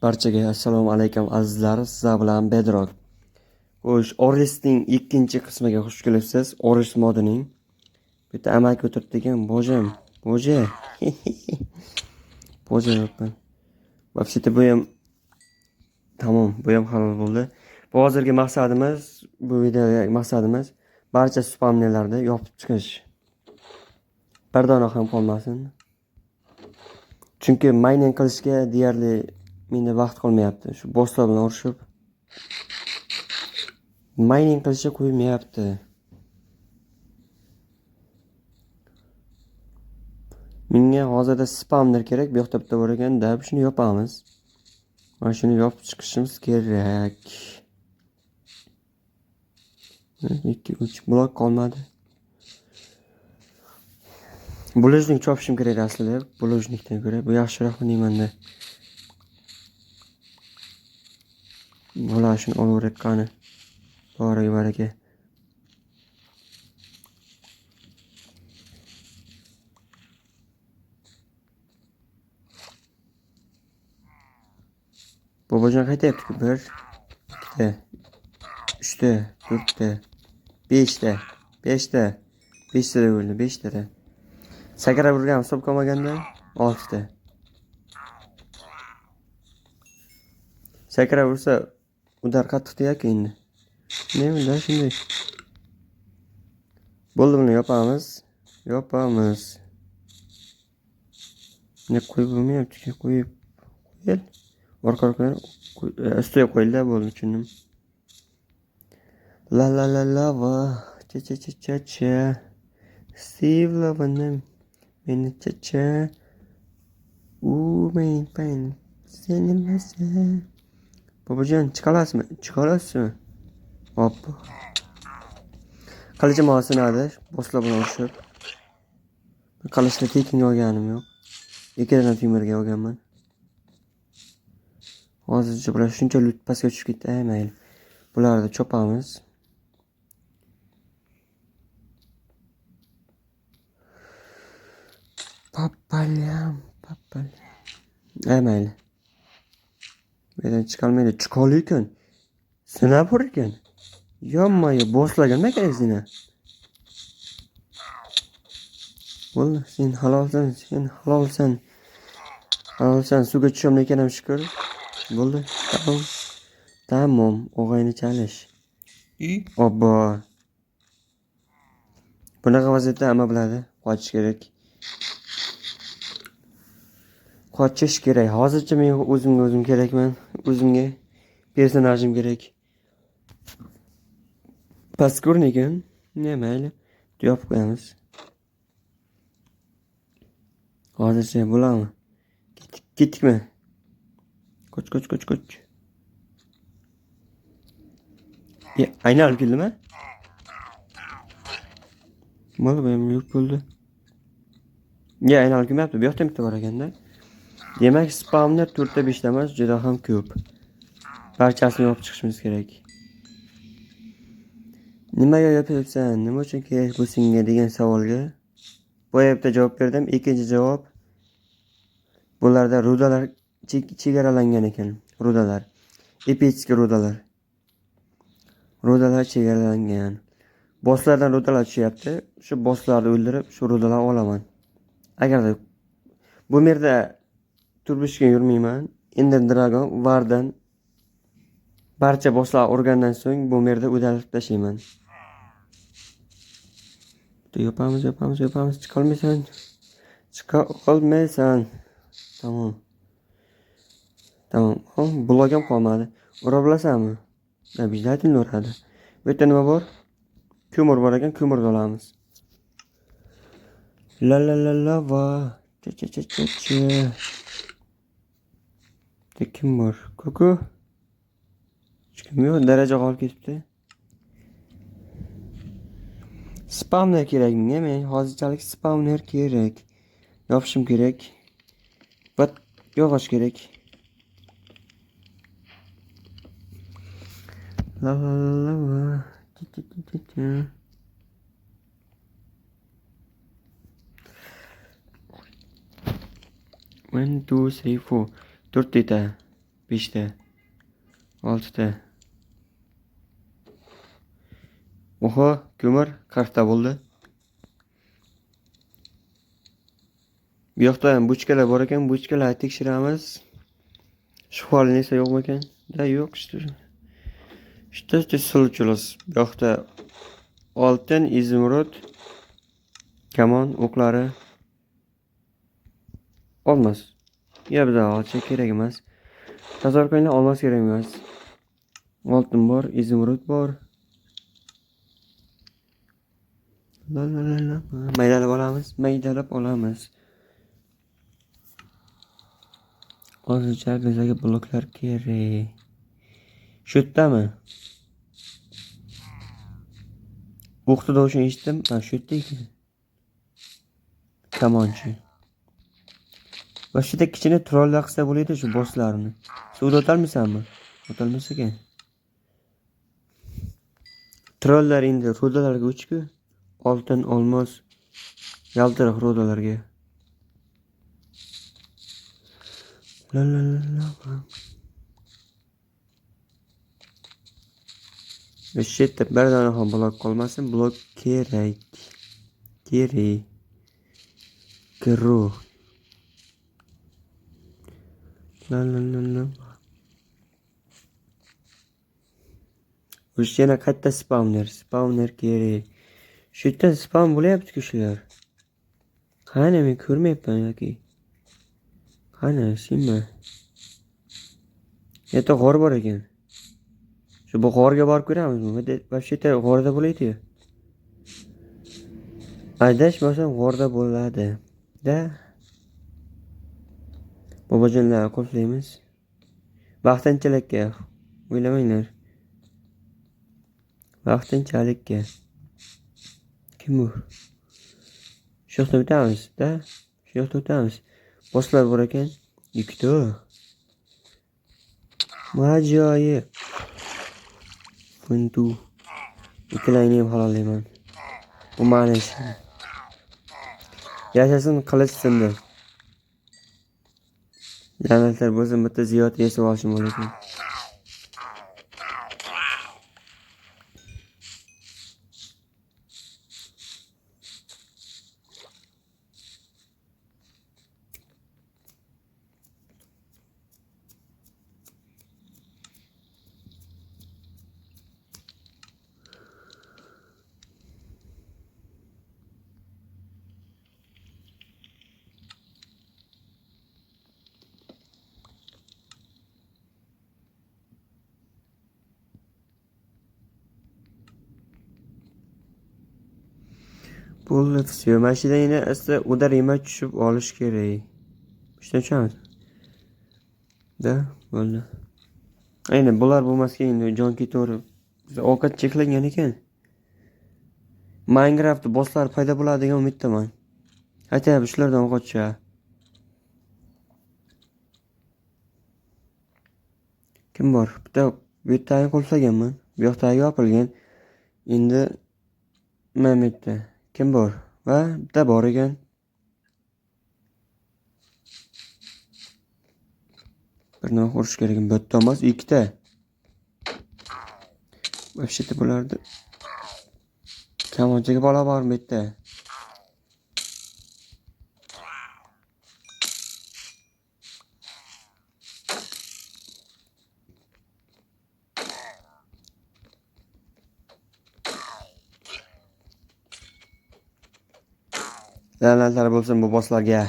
Barchaga assalomu alaykum azizlar, sizlar bilan Bedrock. Xo'sh, Orisning ikkinchi qismiga xush kelibsiz. Oris modining. Bu yerda amalga o'tirdigan bojam, boja. Boja yo'qman. Вообще-то bu ham tamom, bu ham halol bo'ldi. Bu hozirgi maqsadimiz, bu videodagi maqsadimiz barcha spamnerlarni yopib chiqish. Bir dona ham qolmasin. Chunki mining qilishga deyarli menda vaqt qolmayapti. Shu bosslar bilan urushib mining qilishga qo'ymayapti. Menga hozirda spamner kerak. Bu yoqda bitta bor ekan, deb shuni yopamiz. Mana shuni yopib chiqishimiz kerak. 2-3 blok qolmadi. Bulojnik chopishim kerak aslida. Bulojnikdan ko'ra bu yaxshiroq deymanda. Bular shuni olaverib qani. Boriga baraka. Bobojon qaytyapti. 1, 2, 3, 4, 5 5 5 bo'ldi, 5 ta. Sakrab urgan hisob qolmaganda 6 ta. Sakrab ursa udar qattiq tegadi endi. Nima da shunday. Bo'ldi, buni yopamiz. Ne qo'yib bo'lmayapti, qo'yib. Orqa-orqadan ustiga qo'yildi, bo'ldi, tushundim. La va cha. Steve Lavanem meni cha. Men pain. Seni masa. Bobojon, chiqolasizmi? Hop. Qilichim osinadi, boshlar bilan urushib. Qilichni tekinga olganim yo'q. Ikkidan temirga olganman. Hozircha bular shuncha lut pastga tushib ketdi, mayli. Bularni chopamiz. Papalyam. Mayli. Mendan chiqolmaydi, chiqol ekan. Sinab bor ekan. Yonmay boshlagan nima kerak seni? Bo'ldi, sen halolsan. Halolsan, suvga tushimli ekanam shukr. Bo'ldi, tamom, o'g'ayni chalish. Obbo. Bunaqa vaziyatda hamma biladi, qochish kerak. Qochish kerak. Hozircha men o'zim kerakman. O'zimga personajim kerak. Paskor ekan. Ne mayli. Yopib qo'yamiz. Hozircha bo'ladimi? Ketdikmi? Qoch. Aynan olib keldimi? Bo'ldi, bu ham yo'q bo'ldi. Aynan olib kelmayapti. Bu yoqda bitta bor ekanda. Demak, spamner 4 ta 5 ta emas, juda ham ko'p. Barchasini yopib chiqishimiz kerak. Nimaga yopyapsan? Nima uchun kerak bu senga degan savolga bu yerda javob berdim. Ikkinchi javob, bularda rudalar chegaralangan ekan. Rudalar. Epitskiy rudalar. Rudalar chegaralangan. Bosslardan rudalar tushyapti. Shu bosslarni o'ldirib, shu rudalarni olaman. Agarda bu yerda turmushga yurmayman. Ender Dragon Vardan barcha bosslar urgandan so'ng bu yerda o'dalib tashlayman. Yopamiz. Chiqolmaysan. Tamom. Blok ham qolmadi. Ura bilasanmi? Обязательно uradi. Bu yerda nima bor? Ko'mir bor ekan, ko'mirni olamiz. La va. Cha. Kim bor? Kuku. Kim yo'q, daraja qolib ketibdi. Spamner kerak menga, men hozirchalik spamner kerak. Yopishim kerak. Bat yog'och kerak. La. 1 2 3 4 4 ta. 5 ta. 6 ta. Oho, ko'mir 40 ta bo'ldi. Bu yoqda ham bochkalar bor ekan, bochkalarni tekshiramiz. Shifoli nesa yo'qmi ekan? Da yo'q işte. İşte sılıçılız. Yoqda oltin, izimrud, kamon, o'qlari olmos. Ya bizga olcha kerak emas. Tazarko'yni olmos kerak emas. Oltin bor, izimrud bor. La. Maydalab olamiz. Hozircha bizga bloklar kerak. Shu yerdami? O'qti tovushini eshitdim. Ha, shu yerda ekan. Kamonchi. Va shu yerda kichkina trollar qilsa bo'ladi shu bosslarni. Suvda o'tolmaysanmi? O'tolmas ekan. Trollar endi rudalarga o'chku. Oltin, olmos, yaltiroq rudalarga. La. Shu yerda bir dona ham blok qolmasin. Blok kerak. Kiro. La. O'sha yana qayerda spawner kerak. Shu yerda spawn bo'lyapti-ku shular. Qani men ko'rmayapman yoki. Qani, senmi? Yerda g'or bor ekan. Shu bu g'orga borib ko'ramizmi? Va shu yerda g'orda bo'laydi-yu. Adashmasam g'orda bo'ladi. Da. Bobojonlarni qulflaymiz. Vaqtinchalikka. O'ylamanglar. Vaqtinchalikka. Kim bu? Shu yoqda o'tamiz, da? Shu yoqda o'tamiz. Bosslar bor ekan. Ikkita. Majoyi. Funtu. Ikkilayni ham halollayman. Bu ma'na ish. Yashasin qilich sindi. La'natlar bo'lsin, bitta ziyod yesib olishim mumkin. Bo'ldi, все. Mashina yana asta udarima tushib olish kerak. Tushunchamiz? Da, bo'ldi. Ayni bular bo'lmasga endi jon ketaverib. Ovqat cheklangan ekan. Minecraft bosslar paydo bo'ladi degan umiddaman. Aytayapti, shulardan ovqatcha. Kim bor? Bitta bu yerdan qulflaganman. Bu yoqdagi yopilgan. Endi mana bu yerda kim bor? Va bitta bor ekan. Bir nima qurish kerak ekan. Bitta emas, ikkita. Вообще-то bo'lardi. Kamonchaga bola bormi bu yerda? La'natlar bo'lsin bu bosslarga.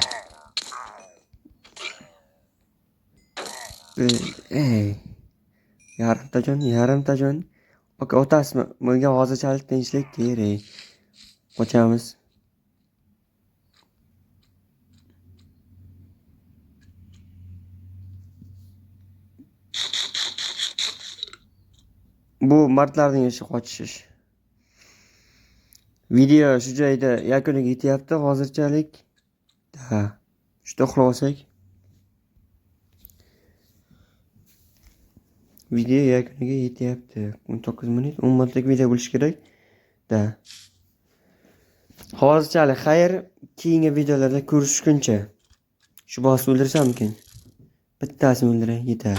Yarimta jon. Oka, o'tasizmi? Menga hozirchalik tinchlik kerak. Qochamiz. Bu martlarning ishi qochish. Video shu joyda yakuniga yetyapti hozirchalik. Ha. Shunda uxlab olsak. Video yakuniga yetyapti. 19 minut, 10 minutlik video bo'lishi kerak. Da. Hozirchalik xayr, keyingi videolarda ko'rishguncha. Shu bossni o'ldirsam mumkin. Bittasini o'ldiray, yetar.